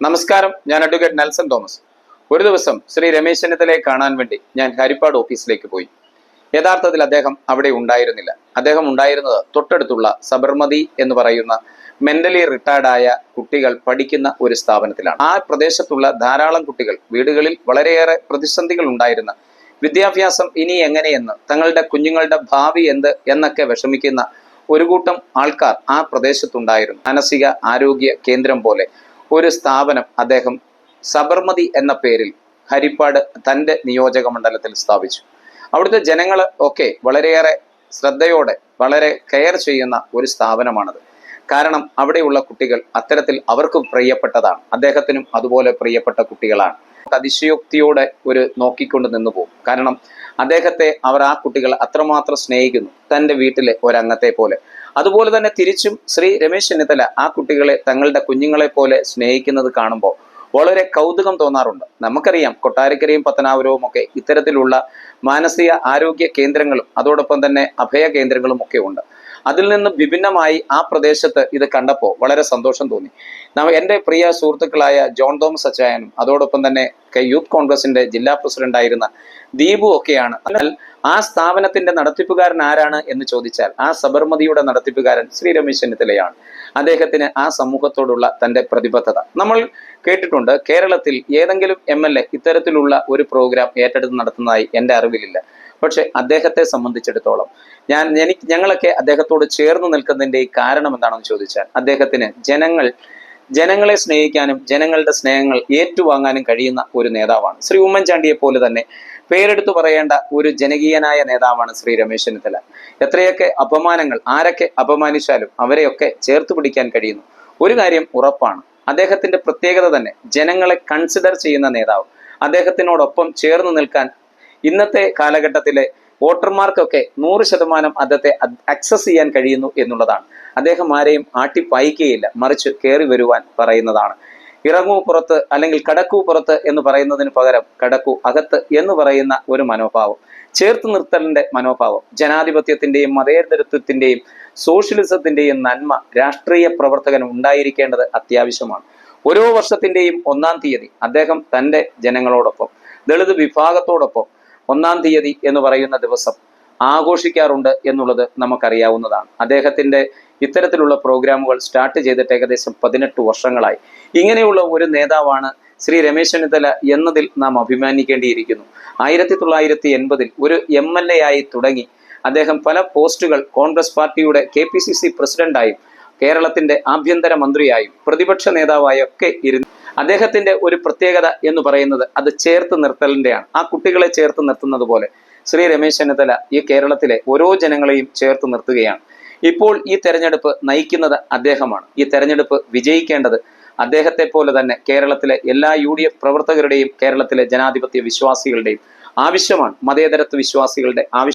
നമസ്കാരം, ഞാൻ advocate Nelson Thomas. ഒരു ദിവസം ശ്രീ രമേശ് ചെന്നിത്തലയെ കാണാൻ വേണ്ടി ഞാൻ ഹരിപ്പാട് ഓഫീസിലേക്ക് പോയി. യഥാർത്ഥത്തിൽ അദ്ദേഹം അവിടെ ഉണ്ടായിരുന്നില്ല. അദ്ദേഹം ഉണ്ടായിരുന്നത് തൊട്ടടുത്തുള്ള സബർമതി എന്ന് പറയുന്ന മെന്റലി റിട്ടയർഡായ കുട്ടികൾ പഠിക്കുന്ന ഒരു സ്ഥാപനത്തിലാണ്. ആ പ്രദേശത്തുള്ള ധാരാളം കുട്ടികൾ, വീടുകളിൽ വളരെയേറെ പ്രതിസന്ധികൾ ഉണ്ടായിരുന്ന, വിദ്യാഭ്യാസം ഇനി എങ്ങനെയെന്ന്, തങ്ങളുടെ കുഞ്ഞുങ്ങളുടെ ഭാവി എന്ത് എന്നൊക്കെ വിഷമിക്കുന്ന ഒരു കൂട്ടം ആൾക്കാർ ആ പ്രദേശത്തുണ്ടായിരുന്നു. മാനസിക ആരോഗ്യ കേന്ദ്രം പോലെ ഒരു സ്ഥാപനം അദ്ദേഹം സബർമതി എന്ന പേരിൽ ഹരിപ്പാട് തൻ്റെ നിയോജക മണ്ഡലത്തിൽ സ്ഥാപിച്ചു. അവിടുത്തെ ജനങ്ങൾ ഒക്കെ വളരെയേറെ ശ്രദ്ധയോടെ വളരെ കെയർ ചെയ്യുന്ന ഒരു സ്ഥാപനമാണത്. കാരണം അവിടെയുള്ള കുട്ടികൾ അത്തരത്തിൽ അവർക്ക് പ്രിയപ്പെട്ടതാണ്, അദ്ദേഹത്തിനും അതുപോലെ പ്രിയപ്പെട്ട കുട്ടികളാണ്. അതിശയോക്തിയോടെ ഒരു നോക്കിക്കൊണ്ട് നിന്നു പോകും. കാരണം അദ്ദേഹത്തെ ആ കുട്ടികൾ അത്രമാത്രം സ്നേഹിക്കുന്നു, തൻ്റെ വീട്ടിലെ ഒരംഗത്തെ പോലെ. അതുപോലെ തന്നെ തിരിച്ചും ശ്രീ രമേശ് ചെന്നിത്തല ആ കുട്ടികളെ തങ്ങളുടെ കുഞ്ഞുങ്ങളെ പോലെ സ്നേഹിക്കുന്നത് കാണുമ്പോൾ വളരെ കൗതുകം തോന്നാറുണ്ട്. നമുക്കറിയാം, കൊട്ടാരക്കരയും പത്തനാപുരവും ഒക്കെ ഇത്തരത്തിലുള്ള മാനസിക ആരോഗ്യ കേന്ദ്രങ്ങളും അതോടൊപ്പം തന്നെ അഭയ കേന്ദ്രങ്ങളും ഒക്കെ ഉണ്ട്. അതിൽ നിന്ന് വിഭിന്നമായി ആ പ്രദേശത്ത് ഇത് കണ്ടപ്പോൾ വളരെ സന്തോഷം തോന്നി. എൻ്റെ പ്രിയ സുഹൃത്തുക്കളായ ജോൺ തോമസ് അച്ചായനും അതോടൊപ്പം തന്നെ യൂത്ത് കോൺഗ്രസിന്റെ ജില്ലാ പ്രസിഡന്റായിരുന്ന ദീപു ഒക്കെയാണ്. എന്നാൽ ആ സ്ഥാപനത്തിന്റെ നടത്തിപ്പുകാരൻ ആരാണ് എന്ന് ചോദിച്ചാൽ ആ സബർമതിയുടെ നടത്തിപ്പുകാരൻ ശ്രീ രമേശ് ചെന്നിത്തലയാണ്. അദ്ദേഹത്തിന് ആ സമൂഹത്തോടുള്ള തന്റെ പ്രതിബദ്ധത നമ്മൾ കേട്ടിട്ടുണ്ട്. കേരളത്തിൽ ഏതെങ്കിലും MLA ഇത്തരത്തിലുള്ള ഒരു പ്രോഗ്രാം ഏറ്റെടുത്ത് നടത്തുന്നതായി എൻ്റെ അറിവിലില്ല. പക്ഷെ അദ്ദേഹത്തെ സംബന്ധിച്ചിടത്തോളം ഞങ്ങളൊക്കെ അദ്ദേഹത്തോട് ചേർന്ന് നിൽക്കുന്നതിൻ്റെ കാരണം എന്താണെന്ന് ചോദിച്ചാൽ അദ്ദേഹത്തിന് ജനങ്ങളെ സ്നേഹിക്കാനും ജനങ്ങളുടെ സ്നേഹങ്ങൾ ഏറ്റുവാങ്ങാനും കഴിയുന്ന ഒരു നേതാവാണ്. ശ്രീ ഉമ്മൻചാണ്ടിയെ പോലെ തന്നെ പേരെടുത്തു പറയേണ്ട ഒരു ജനകീയനായ നേതാവാണ് ശ്രീ രമേശ് ചെന്നിത്തല. എത്രയൊക്കെ അപമാനങ്ങൾ ആരൊക്കെ അപമാനിച്ചാലും അവരെയൊക്കെ ചേർത്ത് പിടിക്കാൻ കഴിയുന്നു. ഒരു കാര്യം ഉറപ്പാണ്, അദ്ദേഹത്തിന്റെ പ്രത്യേകത തന്നെ ജനങ്ങളെ കൺസിഡർ ചെയ്യുന്ന നേതാവ്. അദ്ദേഹത്തിനോടൊപ്പം ചേർന്ന് നിൽക്കാൻ ഇന്നത്തെ കാലഘട്ടത്തിലെ വോട്ടർമാർക്കൊക്കെ 100% അദ്ദേഹത്തെ അക്സസ് ചെയ്യാൻ കഴിയുന്നു എന്നുള്ളതാണ്. അദ്ദേഹം ആരെയും ആട്ടിപ്പായിക്കുകയില്ല, മറിച്ച് കയറി വരുവാൻ പറയുന്നതാണ്. ഇറങ്ങൂ പുറത്ത് അല്ലെങ്കിൽ കടക്കൂ പുറത്ത് എന്ന് പറയുന്നതിന് പകരം കടക്കൂ അകത്ത് എന്ന് പറയുന്ന ഒരു മനോഭാവം, ചേർത്ത് നിർത്തലിന്റെ മനോഭാവം, ജനാധിപത്യത്തിന്റെയും മതേതരത്വത്തിന്റെയും സോഷ്യലിസത്തിന്റെയും നന്മ രാഷ്ട്രീയ പ്രവർത്തകൻ ഉണ്ടായിരിക്കേണ്ടത് അത്യാവശ്യമാണ്. ഓരോ വർഷത്തിന്റെയും 1-ാം തീയതി അദ്ദേഹം തൻ്റെ ജനങ്ങളോടൊപ്പം, ദളിത് വിഭാഗത്തോടൊപ്പം 1-ാം തീയതി എന്ന് പറയുന്ന ദിവസം ആഘോഷിക്കാറുണ്ട് എന്നുള്ളത് നമുക്കറിയാവുന്നതാണ്. അദ്ദേഹത്തിന്റെ ഇത്തരത്തിലുള്ള പ്രോഗ്രാമുകൾ സ്റ്റാർട്ട് ചെയ്തിട്ട് ഏകദേശം 18 വർഷങ്ങളായി. ഇങ്ങനെയുള്ള ഒരു നേതാവാണ് ശ്രീ രമേശ് ചെന്നിത്തല എന്നതിൽ നാം അഭിമാനിക്കേണ്ടിയിരിക്കുന്നു. 1980-ൽ ഒരു MLA ആയി തുടങ്ങി അദ്ദേഹം പല പോസ്റ്റുകൾ കോൺഗ്രസ് പാർട്ടിയുടെ KPCC പ്രസിഡന്റായും കേരളത്തിന്റെ ആഭ്യന്തര മന്ത്രിയായും പ്രതിപക്ഷ നേതാവായും ഒക്കെ ഇരുന്നു. അദ്ദേഹത്തിന്റെ ഒരു പ്രത്യേകത എന്ന് പറയുന്നത് അത് ചേർത്ത് നിർത്തലിന്റെയാണ്. ആ കുട്ടികളെ ചേർത്ത് നിർത്തുന്നത് പോലെ ശ്രീ രമേശ് ചെന്നിത്തല ഈ കേരളത്തിലെ ഓരോ ജനങ്ങളെയും ചേർത്ത് നിർത്തുകയാണ്. ഇപ്പോൾ ഈ തെരഞ്ഞെടുപ്പ് നയിക്കുന്നത് അദ്ദേഹമാണ്. ഈ തെരഞ്ഞെടുപ്പ് വിജയിക്കേണ്ടത് അദ്ദേഹത്തെ പോലെ തന്നെ കേരളത്തിലെ എല്ലാ UDF പ്രവർത്തകരുടെയും കേരളത്തിലെ ജനാധിപത്യ വിശ്വാസികളുടെയും ആവശ്യമാണ്. മതേതരത്വ വിശ്വാസികളുടെ ആവശ്യം.